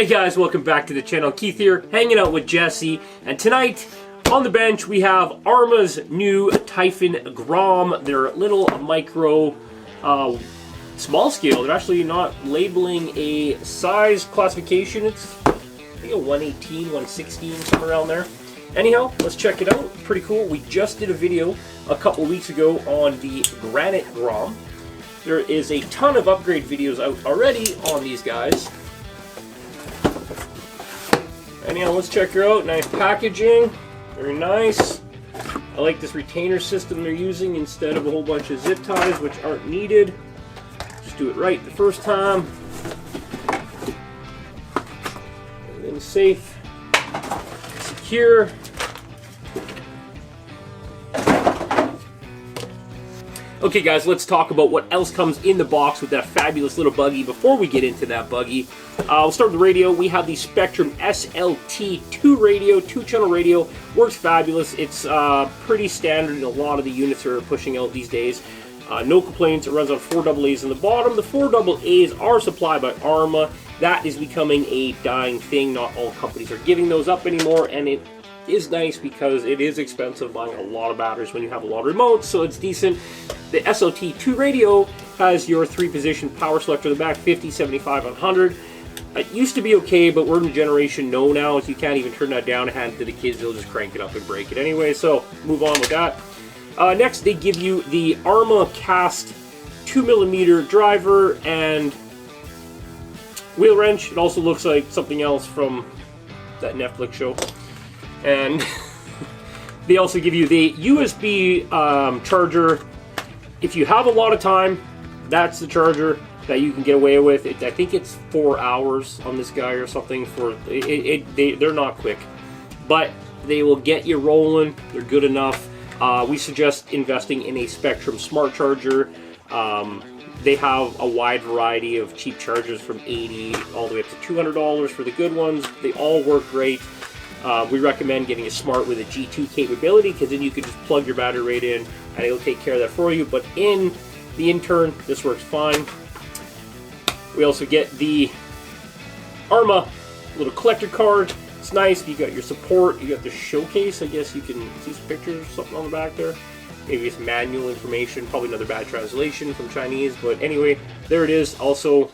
Hey guys, welcome back to the channel. Keith here, hanging out with Jesse, and tonight on the bench we have ARRMA's new Typhon Grom. Their little micro, small scale. They're actually not labeling a size classification. It's I think a 118, 116, somewhere around there. Anyhow, let's check it out. Pretty cool. We just did a video a couple weeks ago on the Granite Grom. There is a ton of upgrade videos out already on these guys. Anyhow, let's check her out. Nice packaging, very nice. I like this retainer system they're using instead of a whole bunch of zip ties, which aren't needed. Just do it right the first time. Everything's safe, secure. Okay guys, let's talk about what else comes in the box with that fabulous little buggy. Before we get into that buggy, we'll start with the radio. We have the Spectrum SLT2 radio, 2-channel radio. Works fabulous. It's pretty standard in a lot of the units that are pushing out these days. No complaints. It runs on 4 AA's in the bottom. The 4 AA's are supplied by ARRMA. That is becoming a dying thing. Not all companies are giving those up anymore, and it is nice because it is expensive buying a lot of batteries when you have a lot of remotes, so it's decent. The SLT2 radio has your 3-position power selector in the back, 50, 75, 100. It used to be okay, but we're in the generation no now, so you can't even turn that down and hand it to the kids. They'll just crank it up and break it anyway, so move on with that. Next, they give you the ARRMA cast 2mm driver and wheel wrench. It also looks like something else from that Netflix show. And they also give you the USB charger. If you have a lot of time, that's the charger that you can get away with. I think it's 4 hours on this guy or something. They're not quick, but they will get you rolling. They're good enough. We suggest investing in a Spectrum smart charger. They have a wide variety of cheap chargers from $80 all the way up to $200 for the good ones. They all work great. We recommend getting a smart with a G2 capability, because then you can just plug your battery right in and it'll take care of that for you. But in the intern, this works fine. We also get the ARRMA little collector card. It's nice. You got your support. You got the showcase. I guess you can see some pictures or something on the back there. Maybe it's manual information. Probably another bad translation from Chinese. But anyway, there it is. Also,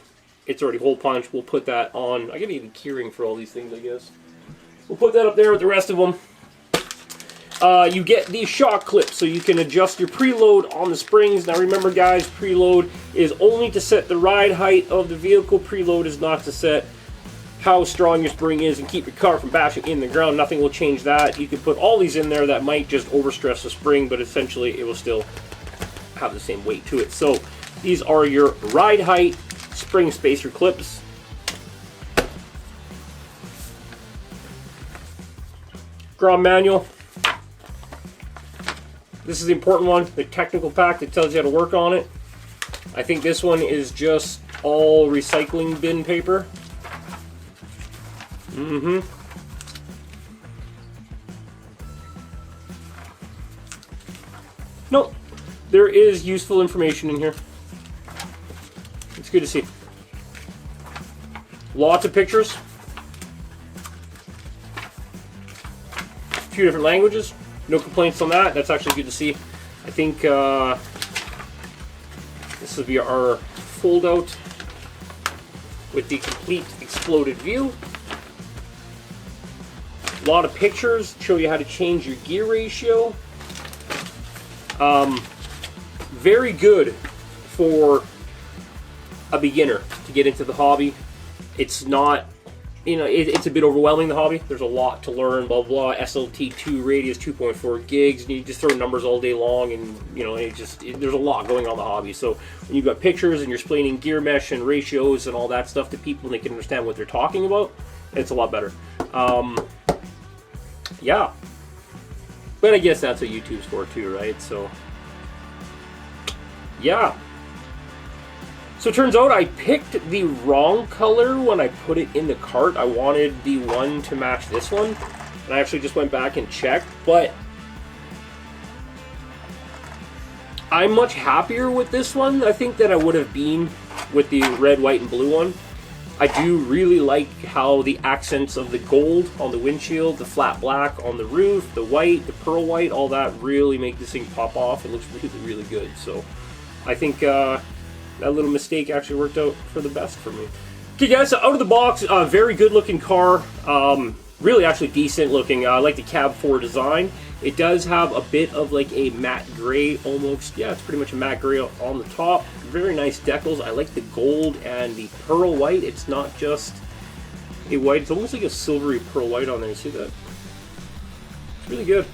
it's already hole punch. We'll put that on. I got even keyring for all these things, I guess. We'll put that up there with the rest of them. You get the shock clip, so you can adjust your preload on the springs. Now remember guys, preload is only to set the ride height of the vehicle. Preload is not to set how strong your spring is and keep your car from bashing in the ground. Nothing will change that. You can put all these in there that might just overstress the spring, but essentially it will still have the same weight to it. So these are your ride height spring spacer clips. Grom manual. This is the important one, the technical pack that tells you how to work on it. I think this one is just all recycling bin paper. Nope, there is useful information in here. It's good to see. Lots of pictures. Few different languages. No complaints on that. That's actually good to see. I think this will be our fold out with the complete exploded view. A lot of pictures show you how to change your gear ratio. Very good for a beginner to get into the hobby. It's not, you know, it's a bit overwhelming, the hobby. There's a lot to learn, blah, blah. SLT2 radius, 2.4 gigs, and you just throw numbers all day long, and, you know, there's a lot going on in the hobby. So when you've got pictures and you're explaining gear mesh and ratios and all that stuff to people and they can understand what they're talking about, it's a lot better. Yeah. But I guess that's what YouTube's for too, right? So, yeah. So it turns out I picked the wrong color when I put it in the cart. I wanted the one to match this one, and I actually just went back and checked, but I'm much happier with this one, I think, than I would have been with the red, white, and blue one. I do really like how the accents of the gold on the windshield, the flat black on the roof, the white, the pearl white, all that really make this thing pop off. It looks really, really good. So I think that little mistake actually worked out for the best for me. Okay guys, so out of the box, very good looking car. Really actually decent looking. I like the cab 4 design. It does have a bit of like a matte gray almost. Yeah, it's pretty much a matte gray on the top. Very nice decals. I like the gold and the pearl white. It's not just a white. It's almost like a silvery pearl white on there. You see that? It's really good.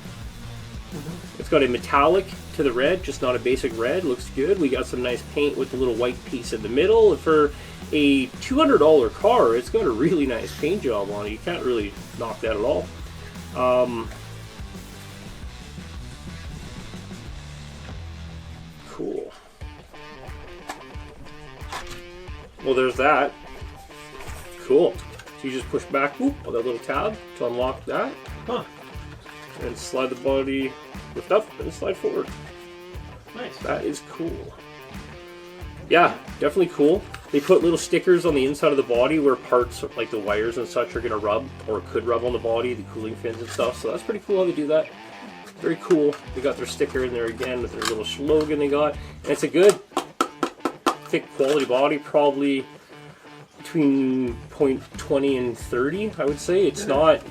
It's got a metallic to the red, just not a basic red. Looks good. We got some nice paint with the little white piece in the middle. For a $200 car, it's got a really nice paint job on it. You can't really knock that at all. Cool. Well, there's that. Cool. So you just push back on that little tab to unlock that. And slide the body, lift up, and slide forward. Nice. That is cool. Yeah, definitely cool. They put little stickers on the inside of the body where parts like the wires and such are going to rub, or could rub on the body, the cooling fins and stuff. So that's pretty cool how they do that. Very cool. They got their sticker in there again with their little slogan they got. And it's a good, thick quality body, probably between 0.20 and 30, I would say. It's not,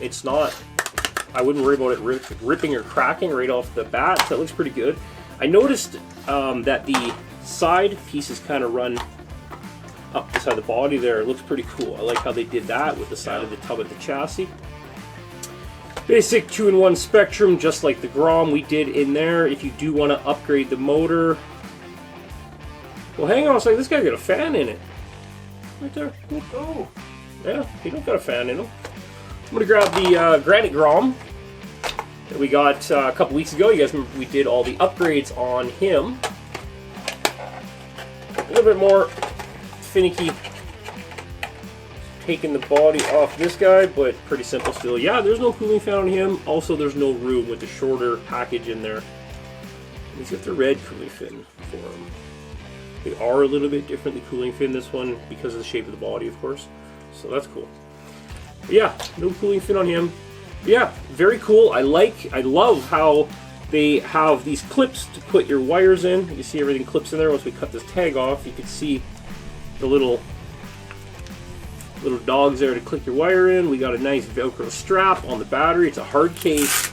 I wouldn't worry about it ripping or cracking right off the bat. So that looks pretty good. I noticed that the side pieces kind of run up the side of the body there. It looks pretty cool. I like how they did that with the side of the tub of the chassis. Basic 2-in-1 Spectrum, just like the Grom we did in there. If you do want to upgrade the motor, well, hang on a second. This guy got a fan in it, right there. Oh, yeah, he don't got a fan in him. I'm gonna grab the Granite Grom that we got a couple weeks ago. You guys remember we did all the upgrades on him. A little bit more finicky taking the body off this guy, but pretty simple still. Yeah, there's no cooling fan on him. Also, there's no room with the shorter package in there. He's got the red cooling fin for him. They are a little bit different, the cooling fin, this one, because of the shape of the body, of course. So that's cool. But yeah, no cooling fin on him. But yeah, very cool. I love how they have these clips to put your wires in. You see everything clips in there. Once we cut this tag off, you can see the little dogs there to click your wire in. We got a nice Velcro strap on the battery. It's a hard case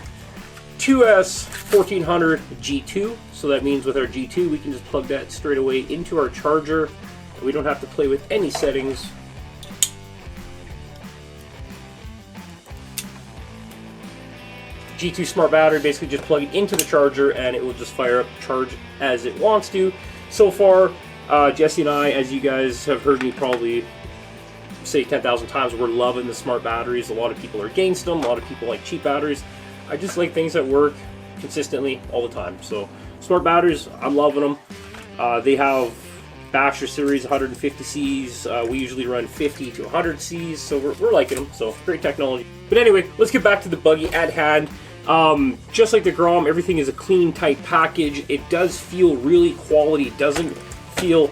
2S 1400 G2. So that means with our G2, we can just plug that straight away into our charger. We don't have to play with any settings. G2 smart battery, basically just plug it into the charger and it will just fire up, charge as it wants to. So far, Jesse and I, as you guys have heard me probably say 10,000 times, we're loving the smart batteries. A lot of people are against them. A lot of people like cheap batteries. I just like things that work consistently all the time. So smart batteries, I'm loving them. They have Basher series 150Cs. We usually run 50 to 100Cs, so we're liking them. So great technology. But anyway, let's get back to the buggy at hand. Just like the Grom, everything is a clean, tight package. It does feel really quality. It doesn't feel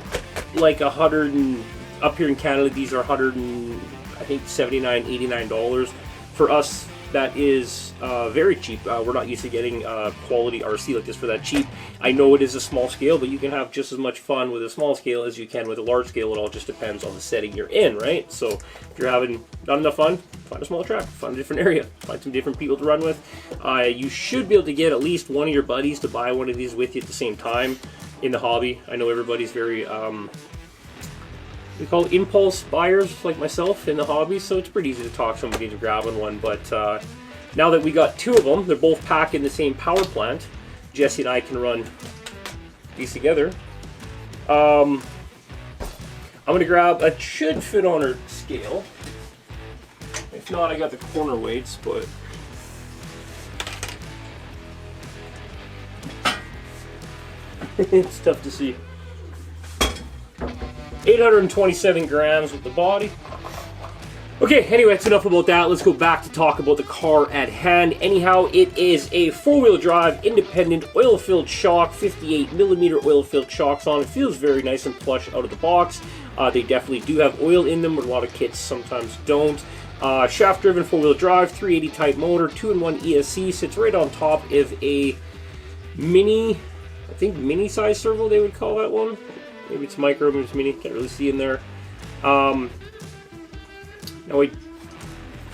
like up here in Canada, these are I think $79, $89. For us, that is very cheap. We're not used to getting quality RC like this for that cheap. I know it is a small scale, but you can have just as much fun with a small scale as you can with a large scale. It all just depends on the setting you're in, right? So if you're having not enough fun, find a smaller track, find a different area, find some different people to run with. You should be able to get at least one of your buddies to buy one of these with you at the same time in the hobby. I know everybody's very we call it impulse buyers like myself in the hobby, so it's pretty easy to talk somebody into grabbing one. But now that we got two of them, they're both packed in the same power plant. Jesse and I can run these together. I'm gonna grab, it should fit on our scale. If not, I got the corner weights, but it's tough to see. 827 grams with the body. Okay, anyway, that's enough about that. Let's go back to talk about the car at hand. Anyhow, it is a four-wheel drive, independent, oil-filled shock, 58mm oil-filled shocks on. It feels very nice and plush out of the box. They definitely do have oil in them, but a lot of kits sometimes don't. Shaft-driven 4-wheel drive, 380 type motor, 2-in-1 ESC, sits right on top of a mini, I think mini-size servo they would call that one. Maybe it's micro, maybe it's mini, can't really see in there. Now I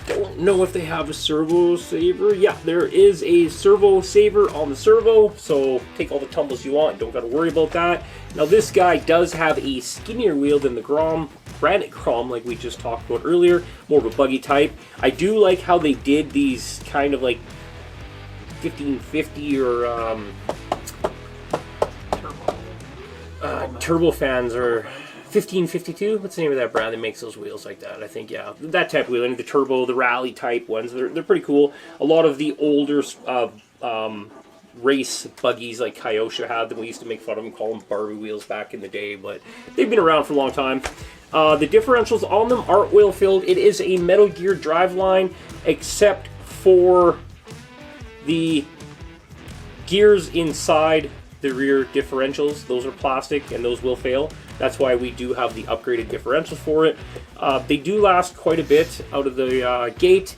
don't know if they have a servo saver. Yeah, there is a servo saver on the servo, so take all the tumbles you want, don't got to worry about that. Now this guy does have a skinnier wheel than the Grom, Granite Grom, like we just talked about earlier, more of a buggy type. I do like how they did these kind of like 1550 or turbo fans, or 1552. What's the name of that brand that makes those wheels like that? I think, yeah, that type of wheel. And the turbo, the rally type ones, they're pretty cool. A lot of the older race buggies like Kyosha had them. We used to make fun of them, call them Barbie wheels back in the day, but they've been around for a long time. The differentials on them are oil filled. It is a Metal Gear driveline, except for the gears inside the rear differentials. Those are plastic and those will fail. That's why we do have the upgraded differentials for it. They do last quite a bit out of the gate.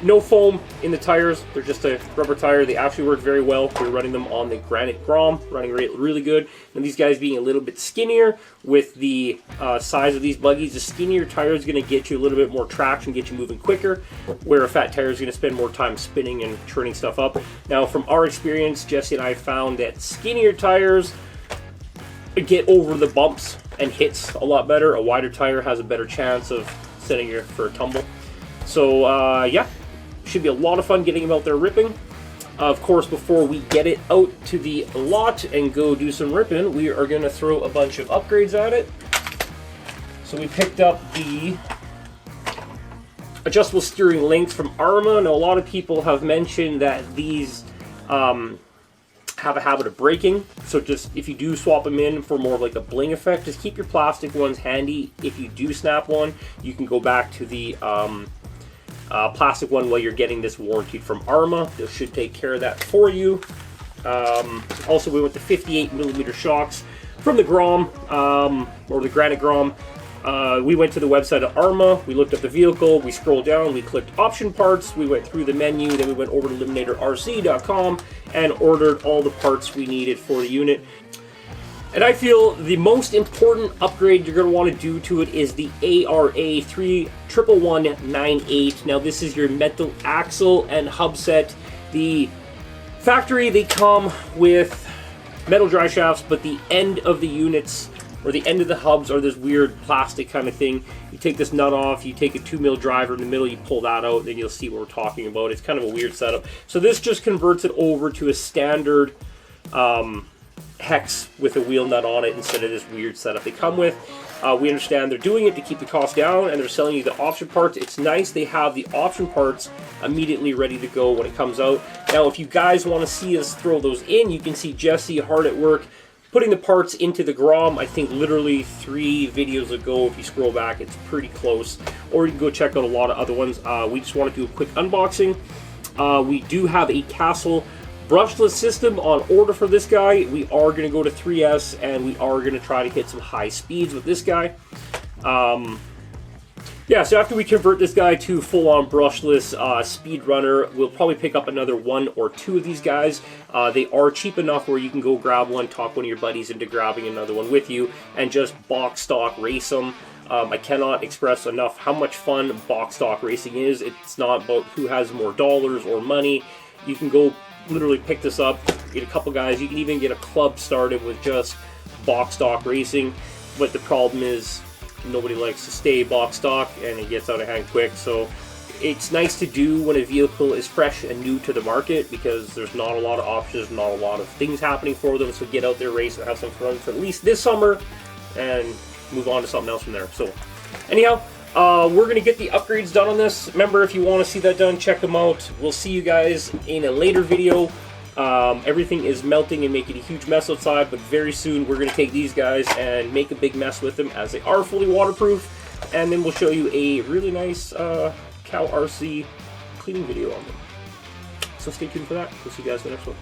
No foam in the tires. They're just a rubber tire. They actually work very well. We're running them on the Granite Grom, running really good. And these guys being a little bit skinnier with the size of these buggies, the skinnier tire is going to get you a little bit more traction, get you moving quicker, where a fat tire is going to spend more time spinning and turning stuff up. Now, from our experience, Jesse and I found that skinnier tires get over the bumps and hits a lot better. A wider tire has a better chance of sending you for a tumble. So, yeah. Should be a lot of fun getting them out there ripping. Of course, before we get it out to the lot and go do some ripping, we are going to throw a bunch of upgrades at it. So we picked up the adjustable steering links from ARRMA. Now, a lot of people have mentioned that these have a habit of breaking. So just, if you do swap them in for more of like a bling effect, just keep your plastic ones handy. If you do snap one, you can go back to the plastic one while you're getting this warranted from ARRMA. They should take care of that for you. Also, we went to 58mm shocks from the Grom, or the Granite Grom. We went to the website of ARRMA, we looked up the vehicle, we scrolled down, we clicked option parts, we went through the menu, then we went over to eliminatorrc.com and ordered all the parts we needed for the unit. And I feel the most important upgrade you're going to want to do to it is the ARRMA 31198. Now, this is your metal axle and hub set. The factory, they come with metal drive shafts, but the end of the units, or the end of the hubs, are this weird plastic kind of thing. You take this nut off, you take a 2mm driver in the middle, you pull that out, then you'll see what we're talking about. It's kind of a weird setup. So this just converts it over to a standard hex with a wheel nut on it instead of this weird setup they come with. We understand they're doing it to keep the cost down, and they're selling you the option parts. It's nice they have the option parts immediately ready to go when it comes out. Now, if you guys want to see us throw those in, you can see Jesse hard at work putting the parts into the Grom. I think literally 3 videos ago. If you scroll back, it's pretty close. Or you can go check out a lot of other ones. We just want to do a quick unboxing. We do have a Castle brushless system on order for this guy. We are going to go to 3S, and we are going to try to hit some high speeds with this guy. Yeah, so after we convert this guy to full-on brushless speedrunner, we'll probably pick up another 1 or 2 of these guys. They are cheap enough where you can go grab one, talk one of your buddies into grabbing another one with you, and just box stock race them. I cannot express enough how much fun box stock racing is. It's not about who has more dollars or money. You can go literally pick this up, get a couple guys. You can even get a club started with just box stock racing, but the problem is nobody likes to stay box stock, and it gets out of hand quick. So it's nice to do when a vehicle is fresh and new to the market, because there's not a lot of options, not a lot of things happening for them. So get out there, race, and have some fun for at least this summer, and move on to something else from there. So anyhow, we're going to get the upgrades done on this. Remember, if you want to see that done, check them out. We'll see you guys in a later video. Everything is melting and making a huge mess outside, but very soon we're going to take these guys and make a big mess with them, as they are fully waterproof, and then we'll show you a really nice Cow RC cleaning video on them. So stay tuned for that. We'll see you guys in the next one.